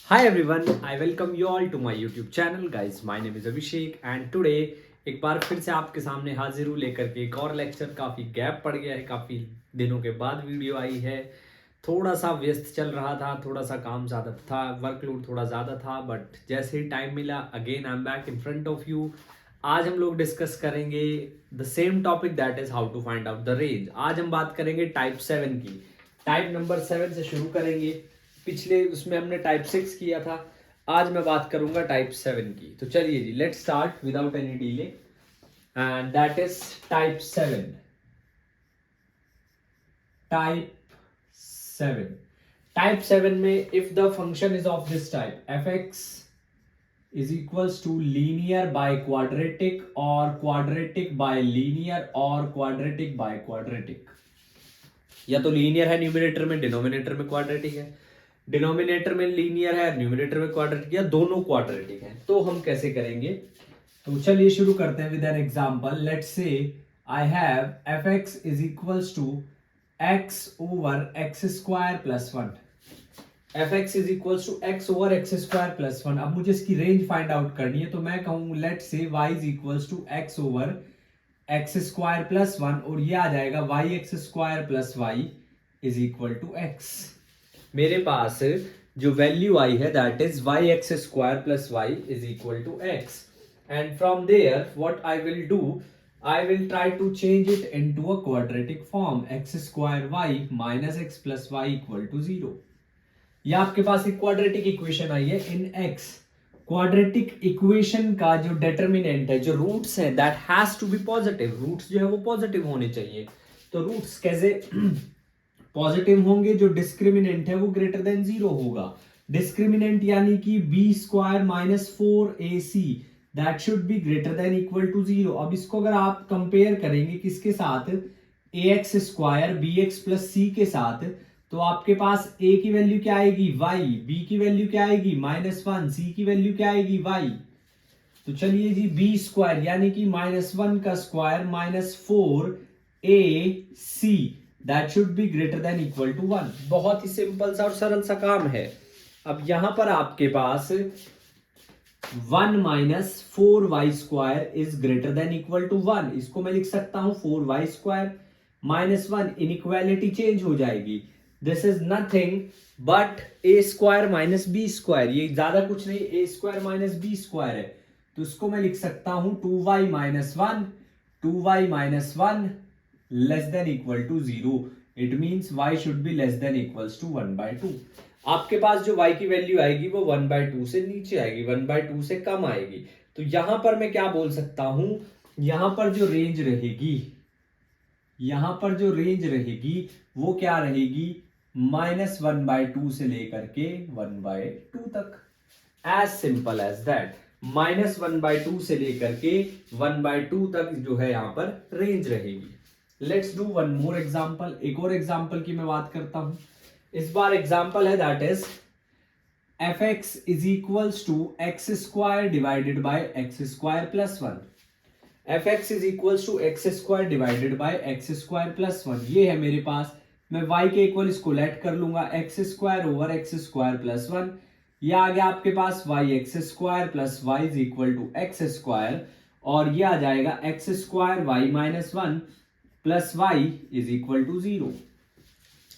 Hi everyone, I welcome you all to my YouTube channel guys. My name is Abhishek and today एक बार फिर से आपके सामने हाजिर हूँ लेकर के एक और लेक्चर। काफ़ी गैप पड़ गया है, काफ़ी दिनों के बाद वीडियो आई है। थोड़ा सा व्यस्त चल रहा था, थोड़ा सा काम ज़्यादा था, वर्कलोड थोड़ा ज़्यादा था, बट जैसे ही टाइम मिला again I am back in front of you. आज हम लोग डिस्कस करेंगे the same topic that is how to find out the range. आज हम बात करेंगे टाइप 7 की। टाइप नंबर 7 से शुरू करेंगे। पिछले उसमें हमने टाइप 6 किया था, आज मैं बात करूंगा टाइप 7 की। तो चलिए जी, let's start without any delay and that is type 7। Type 7, type 7 में if the function is of this type F x is equals to linear by quadratic और क्वाड्रेटिक बाय लीनियर और क्वाड्रेटिक बाय क्वाड्रेटिक। या तो linear है numerator में, denominator में quadratic है, denominator में लीनियर है, न्यूमिनेटर में क्वाड्रेटिक, या दोनों क्वाड्रेटिक है। तो हम कैसे करेंगे? तो चलिए शुरू करते हैं with N example. Let's say I have f x is equals to x over x square plus 1। F x is equals to x over x square plus 1। अब मुझे इसकी रेंज फाइंड आउट करनी है, तो मैं कहूँ let's say y is equals to x over x square plus 1 और ये आ जाएगा y x square plus Y is equal to x. मेरे पास जो वैल्यू आई है that is y x square plus Y is equal to x, and from there what I will do, I will try to change it into a quadratic form x square Y minus x plus y equal to 0। या आपके पास एक quadratic equation आई है इन x. Quadratic equation का जो determinant है, जो roots है, that has to be positive. Roots जो है वो पॉजिटिव होने चाहिए। तो रूट्स कैसे पॉजिटिव होंगे? जो डिस्क्रिमिनेंट है वो ग्रेटर देन 0 होगा। डिस्क्रिमिनेंट यानी कि B square minus 4ac that should be greater than equal to 0। अब इसको अगर आप कंपेयर करेंगे किसके साथ? A X square B X plus C के साथ, तो आपके पास a की वैल्यू क्या आएगी? y, b की वैल्यू क्या आएगी? -1, c की वैल्यू क्या आएगी? y। तो चलिए जी, b स्क्वायर यानी कि -1 का square -4ac that should be greater than equal to 1। बहुत ही सिंपल सा और सरल सा काम है। अब यहां पर आपके पास 1 minus 4y square is greater than equal to 1। इसको मैं लिख सकता हूं 4y square minus 1, inequality change हो जाएगी। This is nothing but A square minus B square. ये ज्यादा कुछ नहीं, A square minus B square है। तो इसको मैं लिख सकता हूं 2y minus 1, 2y minus 1 less than equal to 0। It means y should be less than equals to 1/2। आपके पास जो y की वैल्यू आएगी वो 1/2 से नीचे आएगी, 1/2 से कम आएगी। तो यहां पर मैं क्या बोल सकता हूं? यहां पर जो रेंज रहेगी, यहां पर जो रेंज रहेगी वो क्या रहेगी? -1/2 से लेकर के 1/2 तक। As simple as that. -1/2 से लेकर के 1/2 तक जो है यहां पर रेंज रहेगी। Let's do one more example. एक और एग्जांपल की मैं बात करता हूं। इस बार एग्जांपल है that is f x is equals to x square divided by x square plus 1। F x is equals to x square divided by x square plus 1। ये है मेरे पास। मैं y के इक्वल इसको लेट कर लूंगा X square over x square plus 1। ये आ गया आपके पास Y x square plus Y is equal to x square, और ये आ जाएगा X square Y minus 1 plus Y is equal to 0।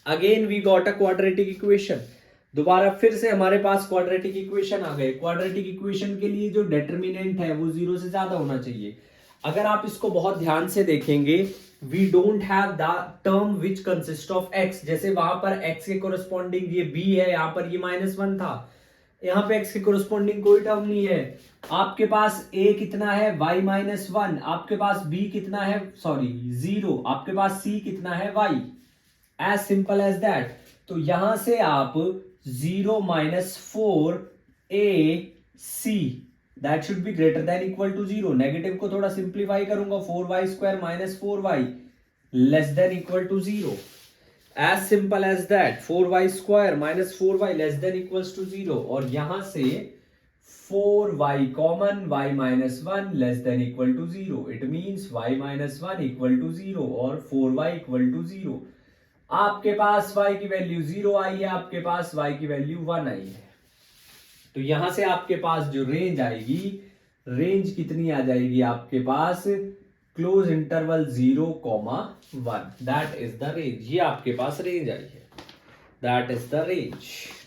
Again we got a quadratic equation. दोबारा फिर से हमारे पास क्वाड्रेटिक इक्वेशन आ गए। क्वाड्रेटिक इक्वेशन के लिए जो डिटर्मिनेंट है वो 0 से ज्यादा होना चाहिए। अगर आप इसको बहुत ध्यान से देखेंगे, we don't have the term which consist of x। जैसे वहां पर x के कोरस्पॉन्डिंग ये b है, यहां पर ये -1 था, यहां पे x के कोरस्पॉन्डिंग कोई टर्म नहीं है। आपके पास a कितना है? y -1। आपके पास b कितना है? सॉरी 0। आपके पास c कितना है? y। As simple as that. तो यहां से आप 0 -4ac that should be greater than equal to 0। Negative को थोड़ा सिंप्लीफाई करूंगा, 4y square minus 4y less than equal to 0। As simple as that. 4y square minus 4y less than equals to 0, और यहां से 4y common, y minus 1 less than equal to 0। It means y minus 1 equal to 0 और 4y equal to 0। आपके पास y की value 0 आई है, आपके पास y की value 1 आई है। तो यहां से आपके पास जो रेंज आएगी, रेंज कितनी आ जाएगी आपके पास, close interval 0,1, that is the range. ये आपके पास रेंज आई है, दैट इज द रेंज।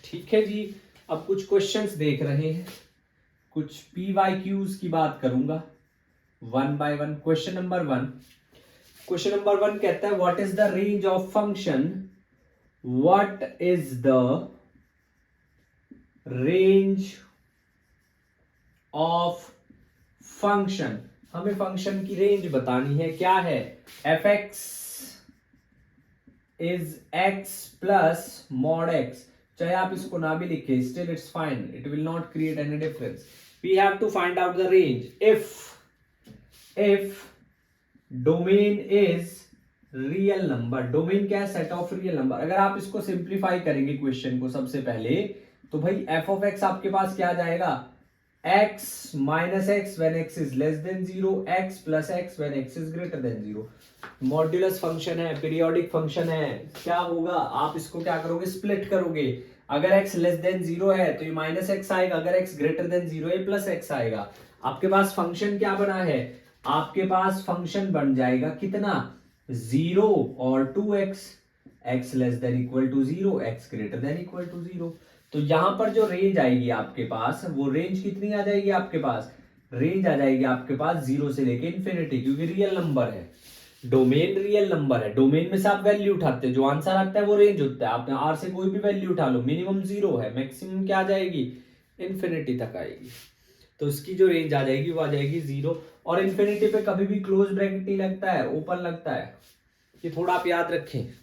ठीक है जी, अब कुछ क्वेश्चंस देख रहे हैं, कुछ PYQs की बात करूंगा one by one. Question number one कहता है what is the range of function, what is the range of function. हमें फंक्शन की रेंज बतानी है, क्या है, fx is x plus mod x। चाहे आप इसको ना भी लिखे, still it's fine, it will not create any difference. We have to find out the range if domain is real number. Domain क्या है, सेट ऑफ रियल नंबर। अगर आप इसको सिंप्लीफाई करेंगे क्वेश्चन को सबसे पहले, तो भाई f ऑफ x आपके पास क्या आ जाएगा, x minus x when x is less than 0, x plus x when x is greater then 0। Modulus function है, पीरियोडिक फंक्शन है, क्या होगा, आप इसको क्या करोगे, स्प्लिट करोगे। अगर x लेस देन 0 है तो ये माइनस एक्स आएगा, अगर x ग्रेटर देन 0 है प्लस एक्स आएगा। आपके पास फंक्शन क्या बना है, आपके पास फंक्शन बन जाएगा कितना, 0 और 2x, x less than equal to 0, x greater than equal to 0। तो यहां पर जो रेंज आएगी आपके पास, वो रेंज कितनी आ जाएगी आपके पास, रेंज आ जाएगी आपके पास 0 से लेके इन्फिनिटी, क्योंकि रियल नंबर है, डोमेन रियल नंबर है। डोमेन में से आप वैल्यू उठाते हैं, जो आंसर आता है वो रेंज होता है। आपने r से कोई भी वैल्यू उठा लो, मिनिमम 0 है, मैक्सिमम क्या आ जाएगी, इन्फिनिटी तक आएगी। तो इसकी जो रेंज आ जाएगी वो आ जाएगी 0, और इन्फिनिटी पे कभी भी क्लोज ब्रैकेट नहीं लगता है, ओपन लगता है। ये थोड़ा आप याद रखें,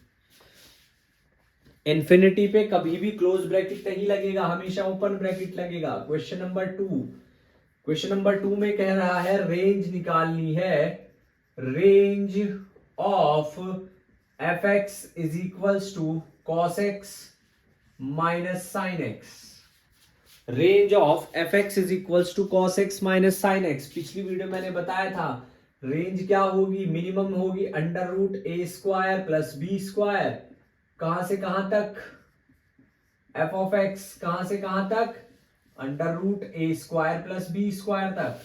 इन्फिनिटी पे कभी भी क्लोज ब्रैकेट नहीं लगेगा, हमेशा ओपन ब्रैकेट लगेगा। क्वेश्चन नंबर 2 में कह रहा है रेंज निकालनी है, range of fx is equals to cos x minus sin x। Range of fx is equals to cos x minus sin x। पिछली वीडियो मैंने बताया था रेंज क्या होगी, मिनिमम होगी under root A square plus B square, कहां से कहां तक, f ऑफ x कहां से कहां तक, under root A square plus B square तक।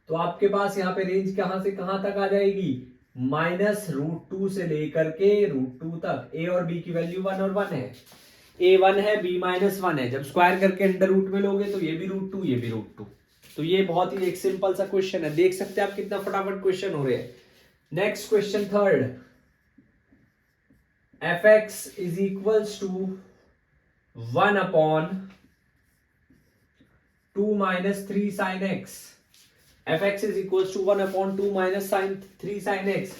तो आपके पास यहाँ पे रेंज कहां से कहां तक आ जाएगी, -√2 से लेकर के √2 तक। a और b की वैल्यू 1 और 1 है, a 1 है, b -1 है। जब स्क्वायर करके अंडर रूट में लोगे तो ये भी √2, ये भी √2। तो ये बहुत ही एक सिंपल सा क्वेश्चन है, देख सकते हैं आप कितना फटाफट क्वेश्चन हो रहे हैं। Next question third, fx is equals to 1 upon 2 minus 3 sine x. fx is equals to 1 upon 2 minus 3 sine x.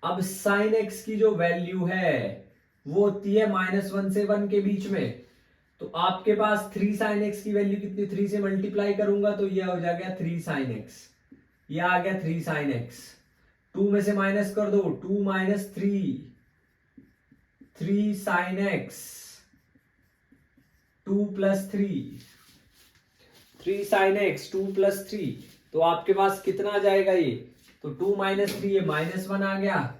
अब साइन एक्स की जो वैल्यू है वो होती है -1 से 1 के बीच में। तो आपके पास 3 साइन एक्स की वैल्यू कितनी, 3 से मल्टीप्लाई करूंगा तो ये हो जाएगा 3 साइन एक्स, ये आ गया 3 साइन एक्स। 2 में से माइनस कर दो, 2 minus 3 sine x, 2 plus 3 sine x, 2 plus 3। तो आपके पास कितना आ जाएगा ये, तो 2 माइनस 3, ये -1 आ गया,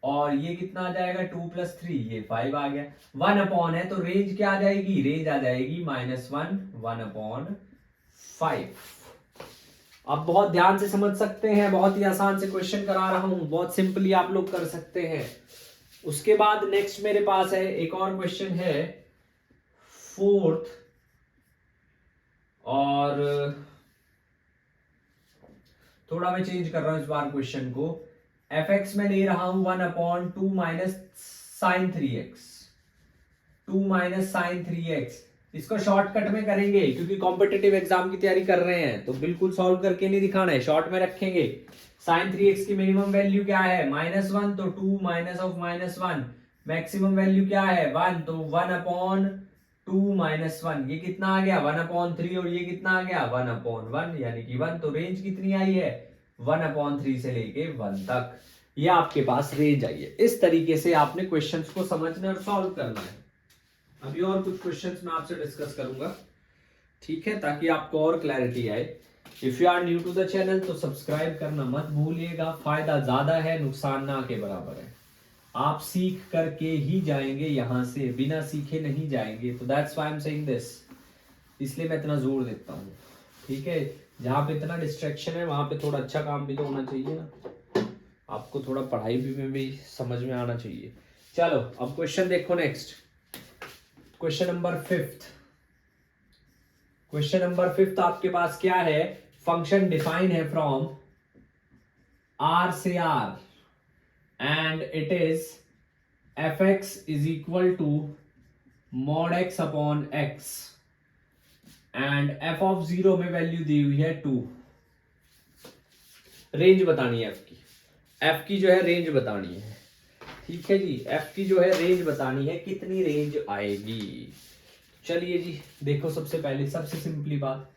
और ये कितना आ जाएगा 2 प्लस 3, ये 5 आ गया। 1 अपॉन है तो रेंज क्या आ जाएगी, रेंज आ जाएगी -1 अपॉन 5। आप बहुत ध्यान से समझ सकते हैं, बहुत ही आसान से क्वेश्चन करा रहा हूं, बहुत सिंपली आप लोग कर सकते हैं। उसके बाद नेक्स्ट मेरे पास है एक और क्वेश्चन है, फोर्थ, और थोड़ा मैं चेंज कर रहा हूं इस बार क्वेश्चन को। fx में ले रहा हूं 1 upon 2 minus sine 3x, 2 minus sine 3x। इसको शॉर्टकट में करेंगे क्योंकि कॉम्पिटिटिव एग्जाम की तैयारी कर रहे हैं, तो बिल्कुल सॉल्व करके नहीं दिखाना है, शॉर्ट में रखेंगे। साइन 3x की मिनिमम वैल्यू क्या है, -1, तो 2 माइनस ऑफ -1। मैक्सिमम वैल्यू क्या है 1, तो 1 अपॉन 2 माइनस 1, ये कितना आ गया 1 अपॉन 3, और ये कितना आ गया 1 अपॉन 1, यानी कि 1। तो रेंज कितनी आई है 1 अपॉन 3 से लेके 1 तक, ये आपके पास रेंज आई है। इस तरीके से आपने क्वेश्चंस को समझना और सॉल्व करना है। अभी और कुछ क्वेश्चंस मैं आपसे डिस्कस करूंगा, ठीक है, ताकि आपको और क्लैरिटी आए। If you are new to the channel तो सब्सक्राइब करना मत भूलिएगा, फायदा ज्यादा है, नुकसान ना के बराबर है। आप सीख करके ही जाएंगे, यहां से बिना सीखे नहीं जाएंगे। तो that's why I am saying this. इसलिए मैं इतना जोर देता हूँ, ठीक है। जहाँ पे इतना डिस्ट्रैक्शन है वहां पे थोड़ा अच्छा काम भी तो होना चाहिए ना, आपको थोड़ा पढ़ाई में भी समझ में आना चाहिए। चलो अब क्वेश्चन देखो next, question number 5। Question number 5 आपके पास क्या है, फंक्शन डिफाइन है फ्रॉम R से R and it is fx is equal to mod x upon x and f of 0 में वैल्यू दी हुई है 2। रेंज बतानी है f की जो है रेंज बतानी है, ठीक है जी। f की जो है रेंज बतानी है, कितनी रेंज आएगी। चलिए जी देखो, सबसे पहले सबसे सिंपली बात,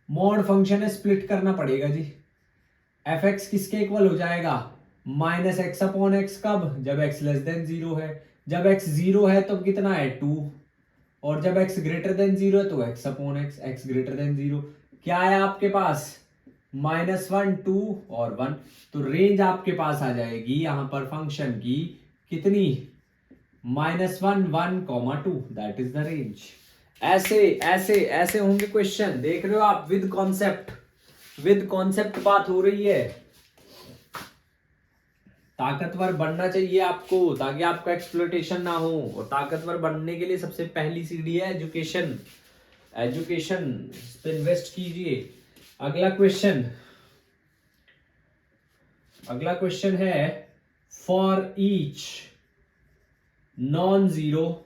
मॉड फंक्शन है, स्प्लिट करना पड़ेगा जी। fx किसके इक्वल हो जाएगा, माइनस एक्स अपॉन एक्स, कब, जब x लेस देन 0 है। जब x 0 है तब कितना है 2, और जब x ग्रेटर देन 0 है तो x upon x, x greater then 0 क्या है आपके पास, -1 2 और 1। तो रेंज आपके पास आ जाएगी यहां पर फंक्शन की कितनी, -1 1 2, दैट इज द रेंज। ऐसे ऐसे ऐसे होंगे क्वेश्चन, देख रहे हो आप, विद कॉन्सेप्ट बात हो रही है। ताकतवर बनना चाहिए आपको, ताकि आपका एक्सप्लॉयटेशन ना हो, और ताकतवर बनने के लिए सबसे पहली सीढ़ी है एजुकेशन। एजुकेशन पे इन्वेस्ट कीजिए। अगला क्वेश्चन है, for each non zero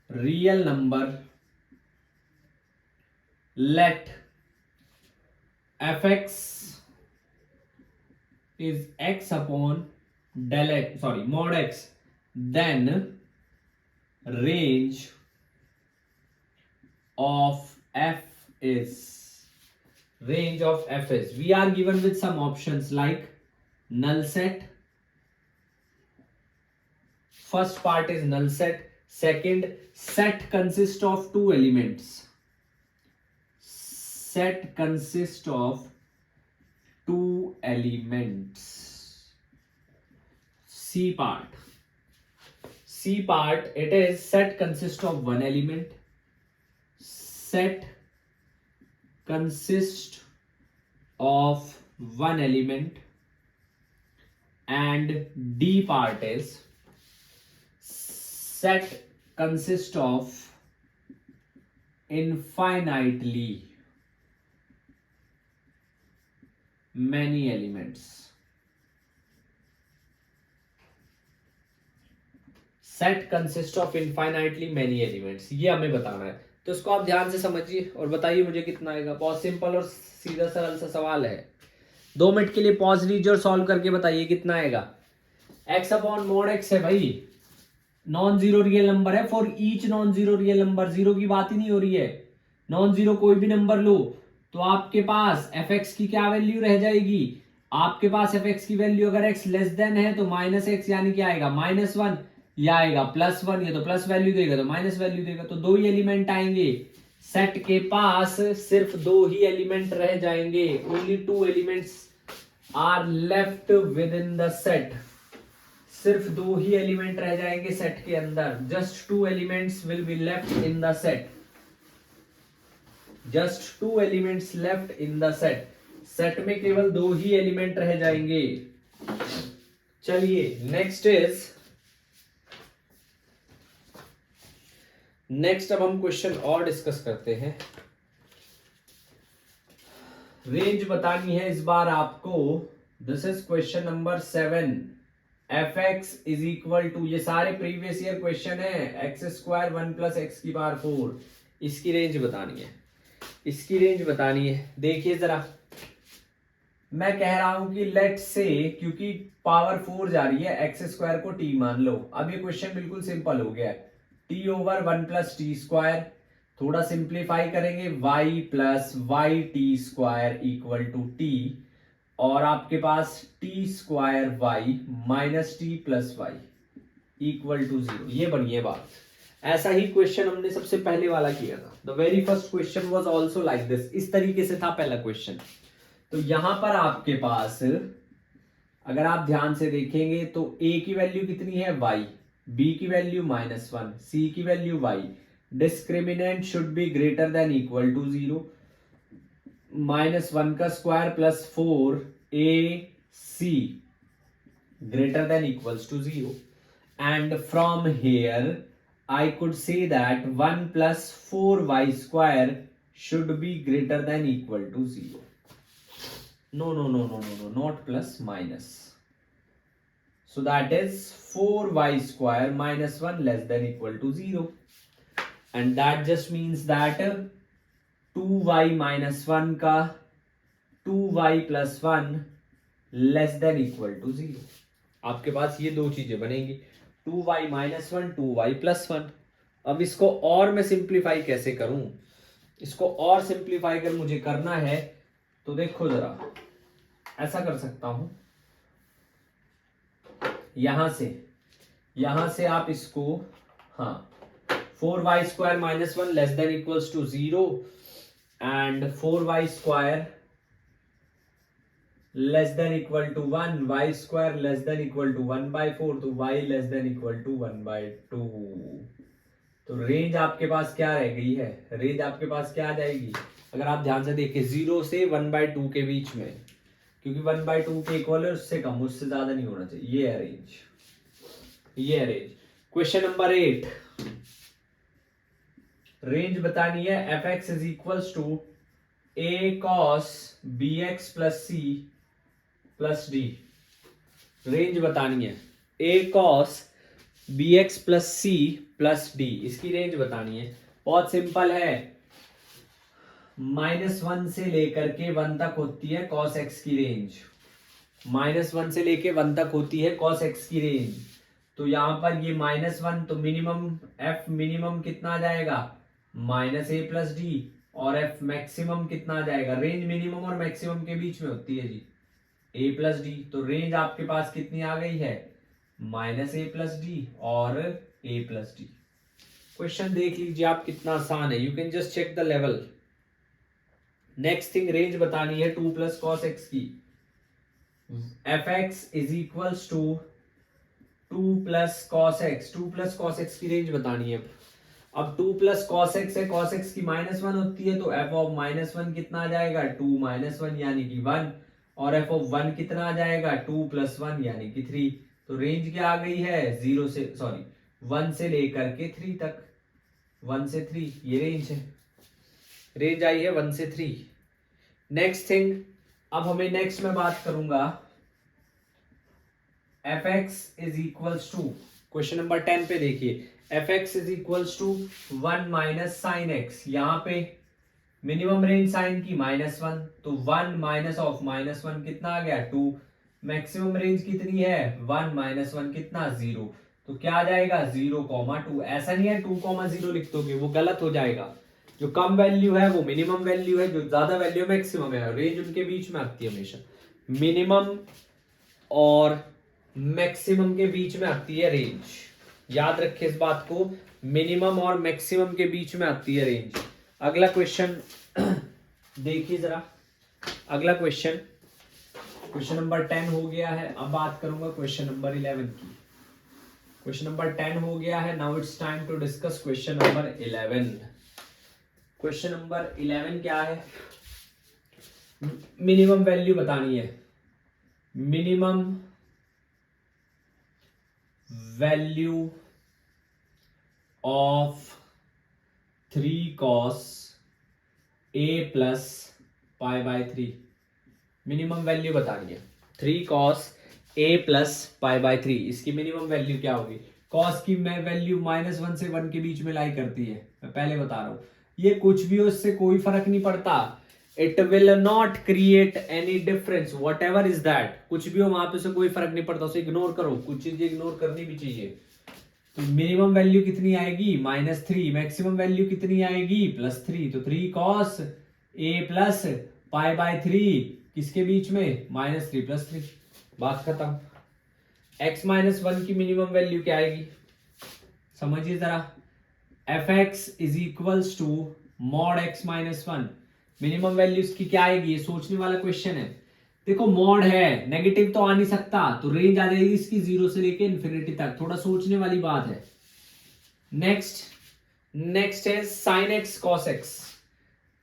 real number let fx is x upon del x, mod x, then range of f is, we are given with some options like null set. First part is null set. Second, set consists of two elements. Set consists of two elements. C part, it is set consists of one element. Set consists of one element. And D part is set consists of infinitely many elements. Set consists of infinitely many elements, ये हमें बताना है। तो इसको आप ध्यान से समझिए और बताइए मुझे कितना आएगा। बहुत सिंपल और सीधा सरल सा सवाल है। 2 मिनट के लिए पॉज लीजिए और सॉल्व करके बताइए कितना आएगा। x अपॉन मोड x है भाई, नॉन जीरो रियल नंबर है। For each non zero real number, zero की बात ही नहीं हो रही है। नॉन जीरो कोई भी नंबर लो तो आपके पास fx की क्या वैल्यू रह जाएगी, आपके पास fx की वैल्यू अगर x लेस देन है तो -x, यानी क्या आएगा -1, या आएगा +1, ये तो प्लस वैल्यू देगा तो माइनस वैल्यू देगा। तो 2 ही एलिमेंट आएंगे। सेट के पास सिर्फ 2 ही एलिमेंट रह जाएंगे। Only 2 elements are left within the set. सिर्फ 2 ही एलिमेंट रह जाएंगे सेट के अंदर। Just 2 elements will be left in the set. Just 2 elements left in the set. Set में केवल 2 ही एलिमेंट रह जाएंगे। चलिए नेक्स्ट अब हम क्वेश्चन और डिस्कस करते हैं। रेंज बतानी है इस बार आपको। This is question number 7। fx is equal to, ये सारे प्रीवियस ईयर क्वेश्चन है, x² 1 + x⁴। इसकी रेंज बतानी है, देखिए जरा, मैं कह रहा हूं कि लेट से, क्योंकि पावर 4 जा रही है, x² को t मान लो। अब ये क्वेश्चन बिल्कुल सिंपल हो गया है। t/1 + t², थोड़ा सिंप्लीफाई करेंगे, y + yt² = t, और आपके पास t² y - t + y = 0। ये बनी है बात। ऐसा ही क्वेश्चन हमने सबसे पहले वाला किया था। The very first question was also like this. इस तरीके से था पहला क्वेश्चन। तो यहां पर आपके पास अगर आप ध्यान से देखेंगे तो a की वैल्यू कितनी है y, b की वैल्यू -1, c की value y, discriminant should be greater than equal to 0, -1 का square plus 4ac greater than equals to 0, and from here I could say that 1 plus 4y square should be greater than equal to 0. No, not plus, minus. So that is 4y square minus 1 less than equal to 0, and that just means that 2y minus 1 का 2y plus 1 less than equal to 0. आपके पास ये दो चीजें बनेंगी, 2y minus 1, 2y plus 1. अब इसको और मैं सिंप्लीफाई कैसे करूं? इसको और सिंप्लीफाई अगर मुझे करना है तो देखो जरा, ऐसा कर सकता हूं, यहां से आप इसको, हाँ, 4y square minus 1 less than equals to 0 and 4y square less than equal to 1, y square less than equal to 1 by 4, तो y less than equal to 1 by 2. तो रेंज आपके पास क्या रह गई है? रेंज आपके पास क्या आ जाएगी? अगर आप ध्यान से देखें, 0 से 1 by 2 के बीच में, क्योंकि 1 by 2 के इक्वल है, उससे कम, उससे ज्यादा नहीं होना चाहिए. ये है रेंज, ये है रेंज. क्वेश्चन नंबर 8, रेंज बतानी है. fx is equals to a cos bx plus c plus D. रेंज बतानी है a cos bx plus c plus D. इसकी रेंज बतानी है. बहुत सिंपल है, -1 से लेकर के 1 तक होती है cos x की रेंज. -1 से लेके 1 तक होती है cos x की रेंज. तो यहां पर ये -1, तो मिनिमम f मिनिमम कितना आ जाएगा? -a plus D. और f मैक्सिमम कितना आ जाएगा? रेंज मिनिमम और मैक्सिमम के बीच में होती है जी, a प्लस डी. तो रेंज आपके पास कितनी आ गई है? -a प्लस डी और a प्लस डी. क्वेश्चन देख लीजिए आप, कितना आसान है. You can just check the level. Next thing, range बतानी है 2 प्लस कॉस एक्स की. fx is equals to 2 plus cos x. 2 plus cos x की रेंज बतानी है. अब 2 प्लस कॉस एक्स है, कॉस एक्स की -1 होती है, तो f ऑफ -1 कितना आ जाएगा? 2 - 1 यानी कि 1, और f ऑफ 1 कितना आ जाएगा? 2 प्लस 1 यानी कि 3. तो रेंज क्या आ गई है? 1 से लेकर के 3 तक. 1 से 3 ये रेंज है. रेंज आई है 1 से 3. नेक्स्ट थिंग, अब हमें नेक्स्ट में बात करूंगा fx is equals to, question number 10 पे देखिए, fx is equals to 1 minus sine x. यहाँ पे मिनिमम रेंज साइन की -1, तो 1 माइनस ऑफ -1 कितना आ गया? 2. मैक्सिमम रेंज कितनी है? 1 - 1 कितना? 0. तो क्या आ जाएगा? 0,2. ऐसा नहीं है 2,0 लिख दोगे, वो गलत हो जाएगा. जो कम वैल्यू है वो मिनिमम वैल्यू है, जो ज्यादा वैल्यू मैक्सिमम है. रेंज उनके बीच में आती है हमेशा. मिनिमम और मैक्सिमम के बीच में आती है रेंज. याद रखिए इस बात को, मिनिमम और मैक्सिमम के बीच में आती है रेंज. अगला क्वेश्चन देखिए जरा. अगला क्वेश्चन नंबर 10 हो गया है. अब बात करूंगा क्वेश्चन नंबर 11 की. क्वेश्चन नंबर 10 हो गया है. Now it's time to discuss question number 11. Question number 11 क्या है? मिनिमम वैल्यू बतानी है. Minimum value of 3 cos a plus pi by 3. Minimum value बतानी है 3 cos a plus pi by 3. इसकी मिनिमम वैल्यू क्या होगी? cos की मैं वैल्यू -1 से 1 के बीच में लाई करती है, मैं पहले बता रहा हूं. ये कुछ भी हो, इससे कोई फर्क नहीं पड़ता. It will not create any difference, what ever is that. कुछ भी हो वहां पे, से कोई फर्क नहीं पड़ता, उसे इग्नोर करो. कुछ चीजें इग्नोर करनी भी चाहिए. तो मिनिमम वैल्यू कितनी आएगी? -3. मैक्सिमम वैल्यू कितनी आएगी? +3. तो 3 cos a plus pi by 3 किसके बीच में? -3 + 3. बात खत्म. x - 1 की मिनिमम वैल्यू क्या आएगी? समझिए जरा. fx is equals to mod x - 1. Minimum value इसकी क्या आएगी? ये सोचने वाला क्वेश्चन है. देखो मॉड है, नेगेटिव तो आ नहीं सकता, तो रेंज आ जाएगी इसकी 0 से लेके इन्फिनिटी तक. थोड़ा सोचने वाली बात है. नेक्स्ट नेक्स्ट है sine x cos x,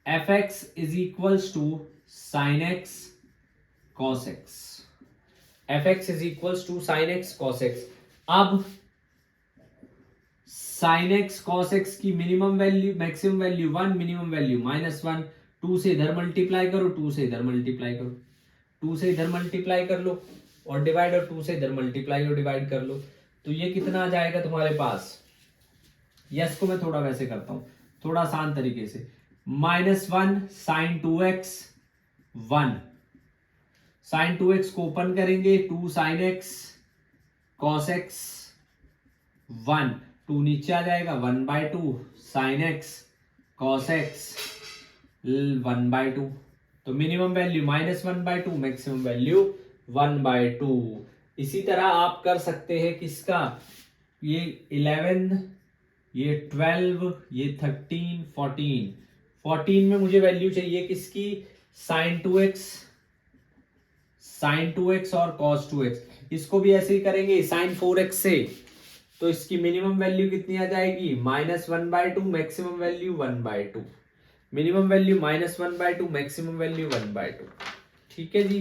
f x is equals to sine x cos x, f x is equals to sine x cos x. अब साइन एक्स कॉस एक्स की minimum value maximum value 1, minimum value -1, 2 से इधर multiply करो, 2 से इधर multiply करो, 2 से इधर मल्टीप्लाई कर लो और डिवाइड, और 2 से इधर मल्टीप्लाई और डिवाइड कर लो। तो ये कितना आ जाएगा तुम्हारे पास, यस को मैं थोड़ा वैसे करता हूं, थोड़ा आसान तरीके से, -1 साइन 2x 1, साइन 2x को ओपन करेंगे, 2 साइन एक्स कॉस एक्स 1, 2 नीचे आ जाएगा, 1/2 साइन एक्स कॉस एक्स 1/2। तो मिनिमम वैल्यू -1/2, मैक्सिमम वैल्यू 1/2। इसी तरह आप कर सकते हैं किसका, ये 11, ये 12, ये 13, 14 में मुझे वैल्यू चाहिए किसकी, साइन 2x और कॉस 2x। इसको भी ऐसे ही करेंगे साइन 4x से, तो इसकी मिनिमम वैल्यू कितनी आ जाएगी, -1/2, maximum value 1/2, minimum value -1/2, maximum value 1/2। ठीक है जी,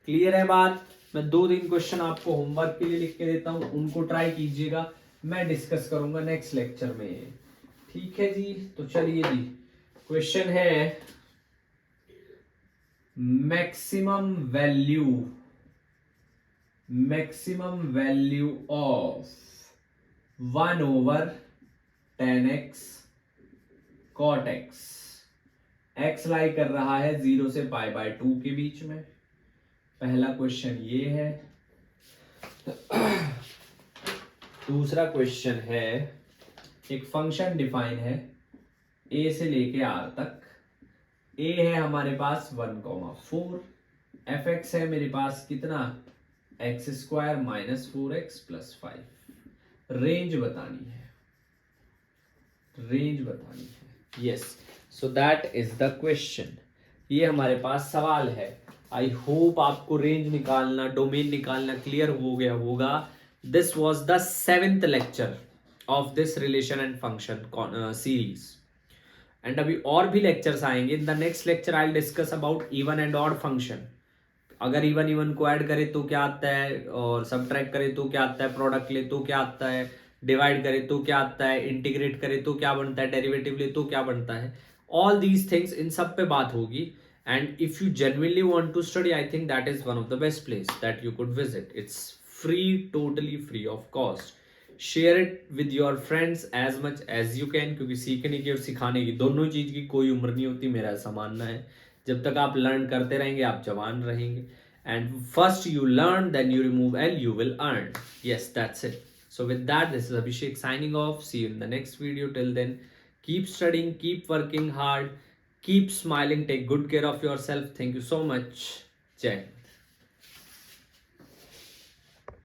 क्लियर है बात। मैं 2-3 क्वेश्चन आपको होमवर्क के लिए लिख के देता हूं, उनको ट्राई कीजिएगा, मैं डिस्कस करूंगा नेक्स्ट लेक्चर में। ठीक है जी, तो चलिए जी, क्वेश्चन है maximum value of 1/10x cot x, x लाई कर रहा है 0 से π/2 के बीच में। पहला क्वेश्चन ये है। दूसरा क्वेश्चन है, एक फंक्शन डिफाइन है a से लेके r तक, a है हमारे पास 1,4, fx है मेरे पास कितना, x² - 4x + 5, रेंज बतानी है, yes, so that is the question. ये हमारे पास सवाल है। आई होप आपको रेंज निकालना, डोमेन निकालना क्लियर हो गया होगा। This was the 7th lecture of this relation and function series, and अभी और भी लेक्चर्स आएंगे। In the next lecture I will discuss about even and odd function. अगर इवन को ऐड करे तो क्या आता है, और सबट्रैक्ट करे तो क्या आता है, प्रोडक्ट ले तो क्या आता है, डिवाइड करे तो क्या आता है, इंटीग्रेट करे तो क्या बनता है, डेरिवेटिव ले तो क्या बनता है, ऑल दीज थिंग्स, इन सब पे बात होगी। And if you genuinely want to study, I think that is one of the best place that you could visit. It's free, totally free of cost. Share it with your friends as much as you can, क्योंकि सीखने की और सिखाने की दोनों चीज की कोई उम्र नहीं होती, मेरा ऐसा मानना है। जब तक आप लर्न करते रहेंगे आप जवान रहेंगे। And first you learn, then you remove L, you will earn. Yes, that's it. So with that, this is Abhishek signing off. See you in the next video. Till then, keep studying, keep working hard, keep smiling, take good care of yourself. Thank you so much. Jai.